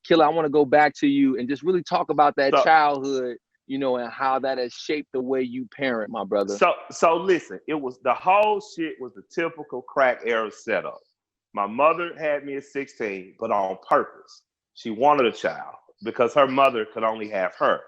Killer, I want to go back to you and just really talk about that childhood, you know, and how that has shaped the way you parent, my brother. So listen, it was the whole shit was the typical crack era setup. My mother had me at 16, but on purpose. She wanted a child because her mother could only have her.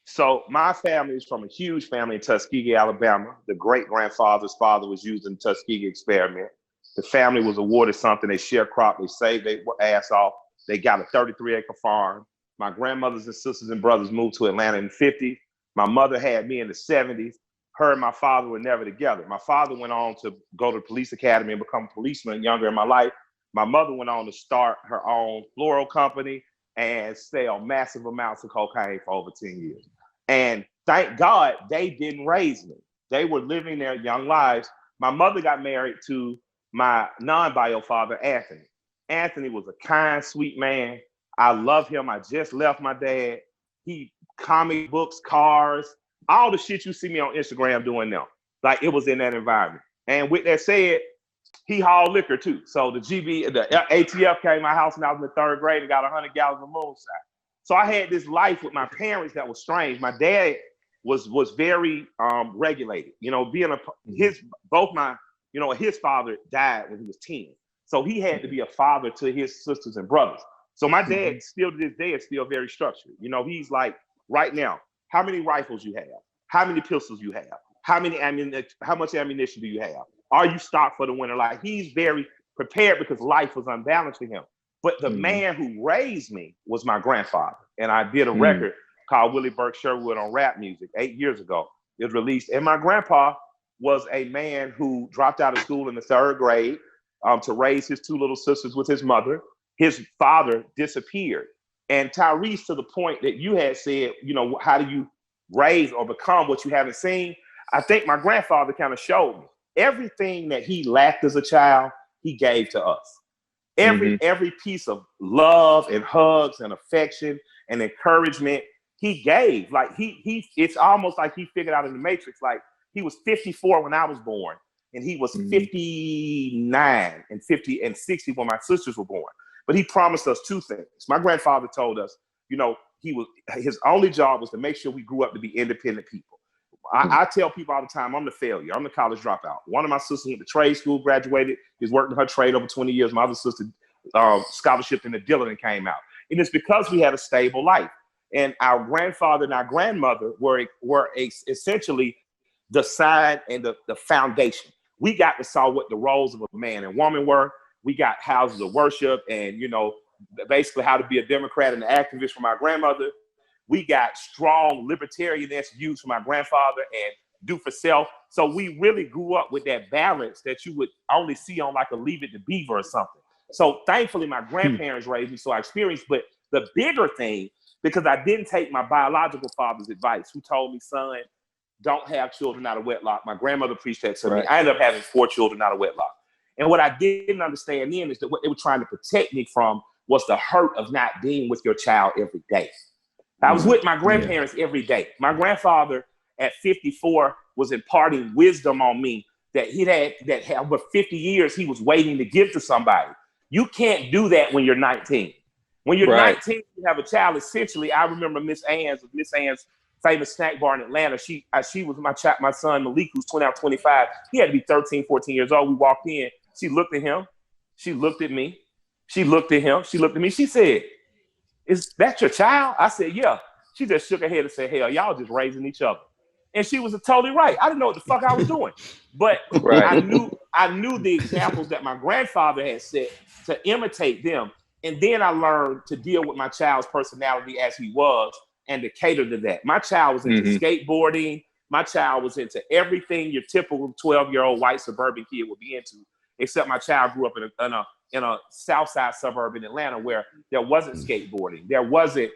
So my family is from a huge family in Tuskegee, Alabama. The great-grandfather's father was used in the Tuskegee experiment. The family was awarded something. They sharecropped. They saved their ass off. They got a 33-acre farm. My grandmothers and sisters and brothers moved to Atlanta in the 50s. My mother had me in the 70s. Her and my father were never together. My father went on to go to the police academy and become a policeman younger in my life. My mother went on to start her own floral company and sell massive amounts of cocaine for over 10 years. And thank God they didn't raise me. They were living their young lives. My mother got married to my non-bio father, Anthony. Anthony was a kind, sweet man. I love him. I just left my dad. He comic books, cars, all the shit you see me on Instagram doing now. Like, it was in that environment. And with that said, he hauled liquor too. So the ATF came to my house when I was in the 3rd grade and got 100 gallons of moonshine. So I had this life with my parents that was strange. My dad was very regulated. You know, his father died when he was 10. So he had to be a father to his sisters and brothers. So my dad still to this day is still very structured. You know, he's like, right now, how many rifles you have? How many pistols you have? How much ammunition do you have? Are you stocked for the winter? Like, he's very prepared because life was unbalanced for him. But the man who raised me was my grandfather. And I did a record called Willie Burke Sherwood on rap music 8 years ago. It was released. And my grandpa was a man who dropped out of school in the 3rd grade to raise his 2 little sisters with his mother. His father disappeared. And Tyrese, to the point that you had said, you know, how do you raise or become what you haven't seen? I think my grandfather kind of showed me. Everything that he lacked as a child, he gave to us. Every piece of love and hugs and affection and encouragement he gave. Like, it's almost like he figured out in the Matrix. Like, he was 54 when I was born, and he was 59 and 50 and 60 when my sisters were born. But he promised us 2 things. My grandfather told us, you know, his only job was to make sure we grew up to be independent people. I tell people all the time, I'm the failure. I'm the college dropout. One of my sisters went to trade school, graduated. He's worked in her trade over 20 years. My other sister scholarship in the Dillon and came out. And it's because we had a stable life. And our grandfather and our grandmother were essentially the sign and the foundation. We got to saw what the roles of a man and woman were. We got houses of worship and, you know, basically how to be a Democrat and an activist from our grandmother. We got strong libertarian views from my grandfather and do for self. So we really grew up with that balance that you would only see on like a Leave It to Beaver or something. So thankfully, my grandparents raised me, so I experienced. But the bigger thing, because I didn't take my biological father's advice, who told me, son, don't have children out of wedlock. My grandmother preached that to me. I ended up having 4 children out of wedlock. And what I didn't understand then is that what they were trying to protect me from was the hurt of not being with your child every day. I was with my grandparents every day. My grandfather at 54 was imparting wisdom on me that over 50 years he was waiting to give to somebody. You can't do that when you're 19. When you're 19, you have a child. Essentially, I remember Miss Ann's famous snack bar in Atlanta. She was my son Malik, who's 25. He had to be 13, 14 years old. We walked in. She looked at him. She looked at me. She looked at him. She looked at me. She said, "Is that your child?" I said, "Yeah." She just shook her head and said, "Hell, y'all just raising each other." And she was totally right. I didn't know what the fuck I was doing. But I knew the examples that my grandfather had set to imitate them. And then I learned to deal with my child's personality as he was and to cater to that. My child was into skateboarding. My child was into everything your typical 12-year-old white suburban kid would be into, except my child grew up in a South Side suburb in Atlanta where there wasn't skateboarding. There wasn't,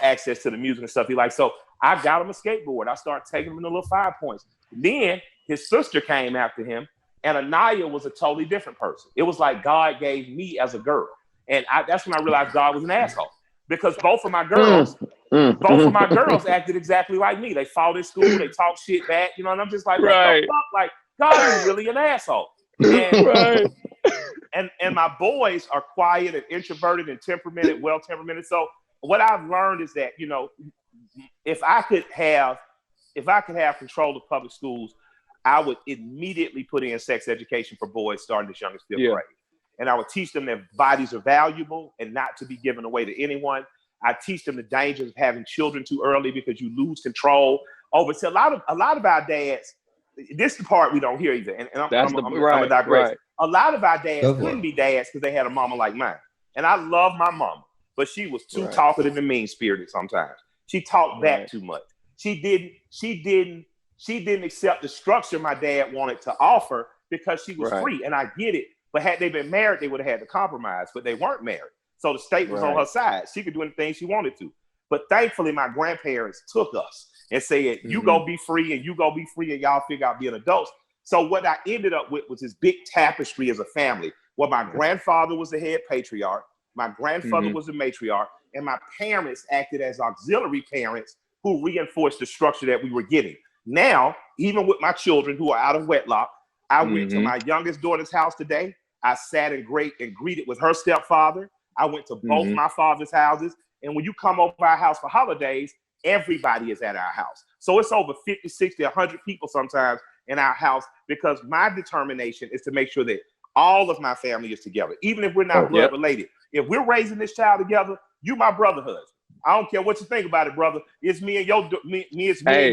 access to the music and stuff he liked. So I got him a skateboard. I started taking him in the little 5 points. Then his sister came after him, and Anaya was a totally different person. It was like God gave me as a girl. And that's when I realized God was an asshole, because both of my girls acted exactly like me. They fought in school, they talked shit back, and I'm just like, what the fuck? Like, God is really an asshole. And and my boys are quiet and introverted and temperamented, well temperamented. So what I've learned is that, you know, if I could have control of public schools, I would immediately put in sex education for boys starting as young as 5th grade. And I would teach them that bodies are valuable and not to be given away to anyone. I teach them the dangers of having children too early because you lose control over. So a lot of our dads, this is the part we don't hear either. And I'm gonna digress. Right. A lot of our dads couldn't be dads because they had a mama like mine. And I love my mama, but she was too talkative and mean-spirited sometimes. She talked back too much. She didn't accept the structure my dad wanted to offer because she was free. And I get it. But had they been married, they would have had to compromise, but they weren't married. So the state was on her side. She could do anything she wanted to. But thankfully, my grandparents took us and said, you go be free and you go be free and y'all figure out being adults. So what I ended up with was this big tapestry as a family where my grandfather was the head patriarch, my grandfather was the matriarch, and my parents acted as auxiliary parents who reinforced the structure that we were getting. Now, even with my children who are out of wedlock, I went to my youngest daughter's house today. I sat and greeted with her stepfather. I went to both my father's houses. And when you come over our house for holidays, everybody is at our house. So it's over 50, 60, 100 people sometimes in our house because my determination is to make sure that all of my family is together, even if we're not blood related. If we're raising this child together, you my brother husband. I don't care what you think about it, brother. It's me and your job. Man, it's me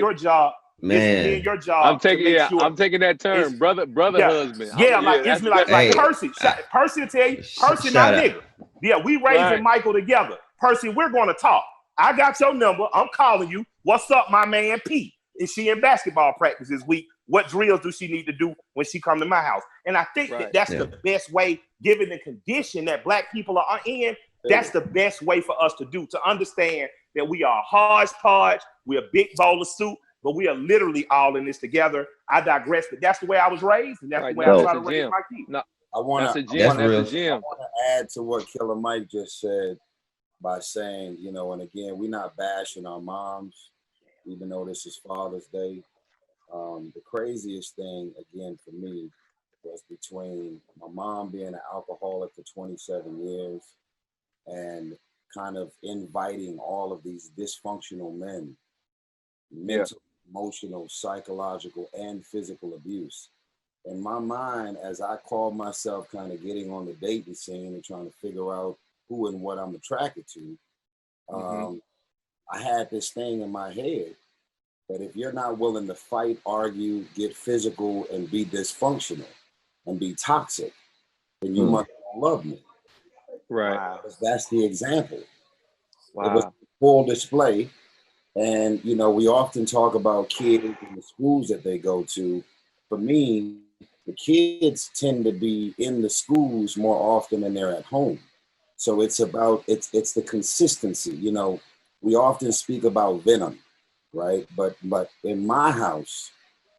and your job. I'm taking that term, brother husband. It's me like Percy. Percy will tell you, Percy my nigga. Yeah, we raising Michael together. Percy, we're going to talk. I got your number. I'm calling you. What's up, my man P? Is she in basketball practice this week? What drills do she need to do when she come to my house? And I think that's the best way, given the condition that Black people are in. That's the best way for us to understand that we are a hodgepodge. We're a big bowl of soup. But we are literally all in this together. I digress, but that's the way I was raised, and that's the way I try to raise my kids. No, I want to add to what Killer Mike just said by saying, you know, and again, we're not bashing our moms, even though this is Father's Day. The craziest thing, again, for me, was between my mom being an alcoholic for 27 years and kind of inviting all of these dysfunctional men, mental, emotional, psychological, and physical abuse. In my mind, as I call myself kind of getting on the dating scene and trying to figure out who and what I'm attracted to, I had this thing in my head that if you're not willing to fight, argue, get physical, and be dysfunctional and be toxic, then you must not love me. Right. Because that's the example. Wow. It was full display. And, you know, we often talk about kids and the schools that they go to. For me, the kids tend to be in the schools more often than they're at home. So it's the consistency. You know, we often speak about venom, right? But in my house,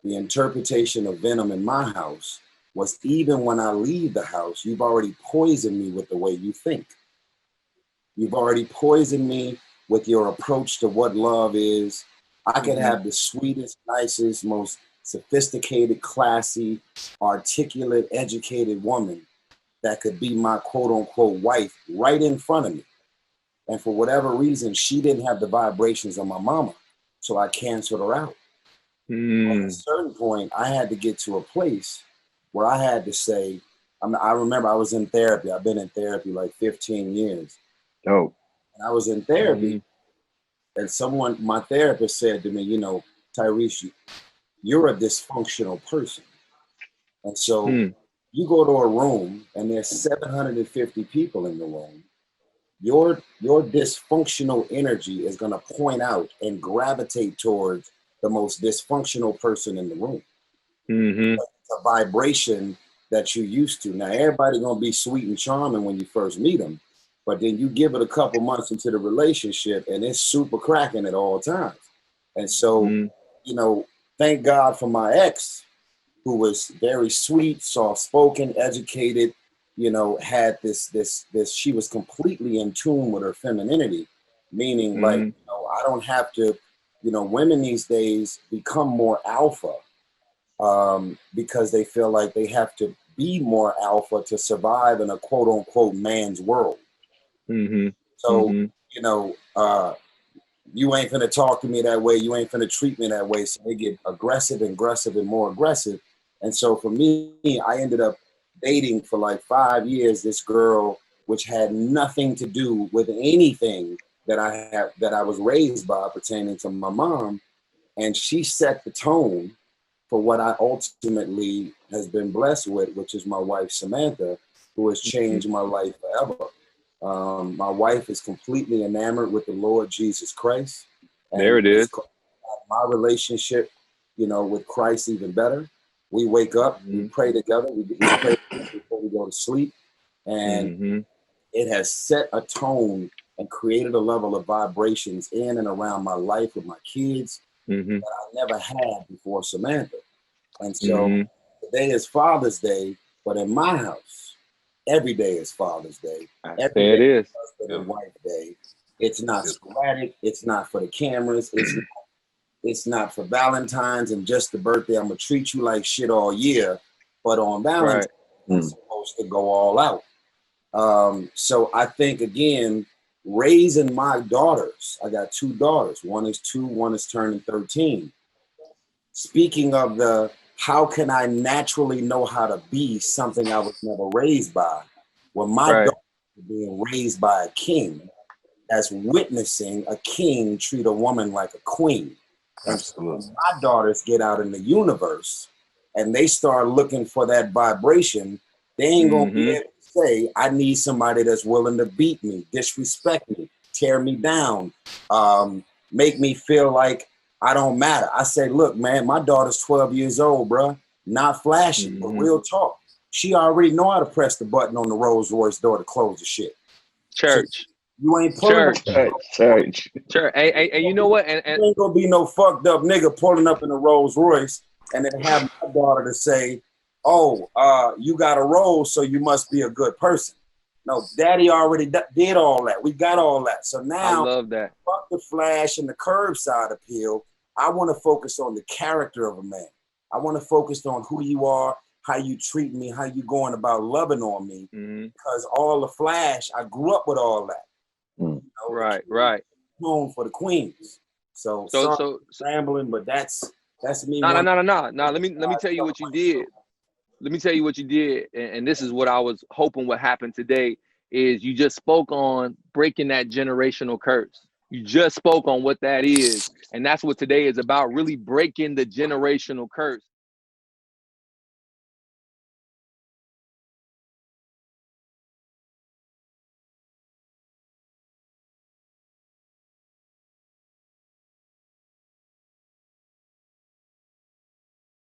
the interpretation of venom in my house was even when I leave the house, you've already poisoned me with the way you think. You've already poisoned me with your approach to what love is. I can have the sweetest, nicest, most sophisticated, classy, articulate, educated woman that could be my quote unquote wife right in front of me. And for whatever reason, she didn't have the vibrations of my mama. So I canceled her out. At a certain point, I had to get to a place where I had to say, I remember I was in therapy. I've been in therapy like 15 years. Oh. And I was in therapy, and my therapist said to me, you know, Tyrese, you're a dysfunctional person. And so you go to a room and there's 750 people in the room. Your dysfunctional energy is going to point out and gravitate towards the most dysfunctional person in the room. It's a vibration that you're used to. Now, everybody going to be sweet and charming when you first meet them. But then you give it a couple months into the relationship and it's super cracking at all times. And so, you know, thank God for my ex, who was very sweet, soft-spoken, educated, you know, had this, she was completely in tune with her femininity, meaning like, you know, I don't have to, you know, women these days become more alpha because they feel like they have to be more alpha to survive in a quote unquote man's world. So, you know, you ain't finna talk to me that way. You ain't finna treat me that way. So they get aggressive and more aggressive. And so for me, I ended up dating for like 5 years this girl, which had nothing to do with anything that I was raised by pertaining to my mom. And she set the tone for what I ultimately has been blessed with, which is my wife, Samantha, who has changed my life forever. My wife is completely enamored with the Lord Jesus Christ. And there it is. My relationship, you know, with Christ even better. We wake up, we pray together, we pray before we go to sleep. And it has set a tone and created a level of vibrations in and around my life with my kids that I never had before Samantha. And so today is Father's Day, but in my house, every day is Father's Day. Every day is Husband and Wife Day. It's not sporadic. It's not for the cameras. It's not for Valentine's and just the birthday. I'm gonna treat you like shit all year, but on Valentine's, I'm supposed to go all out. So I think again, raising my daughters. I got 2 daughters. One is 2. One is turning 13. Speaking of the how can I naturally know how to be something I was never raised by? Well, my daughter is being raised by a king that's witnessing a king treat a woman like a queen. And so when my daughters get out in the universe and they start looking for that vibration, they ain't gonna be able to say, I need somebody that's willing to beat me, disrespect me, tear me down, make me feel like I don't matter. I say, look, man, my daughter's 12 years old, bro. Not flashy, but real talk. She already know how to press the button on the Rolls Royce door to close the shit. Church. So you ain't pulling Church. Hey, you know what? And ain't gonna be no fucked up nigga pulling up in a Rolls Royce and then have my daughter to say, oh, you got a Rolls, so you must be a good person. No, daddy already did all that. We got all that. So now, I love that. Fuck the flash and the curbside appeal. I want to focus on the character of a man. I want to focus on who you are, how you treat me, how you going about loving on me. Because all the flash, I grew up with all that. You know, right. Home for the queens. So rambling, but that's me. No. Let me tell you what you did. Let me tell you what you did, and this is what I was hoping would happen today, is you just spoke on breaking that generational curse. You just spoke on what that is, and that's what today is about, really breaking the generational curse.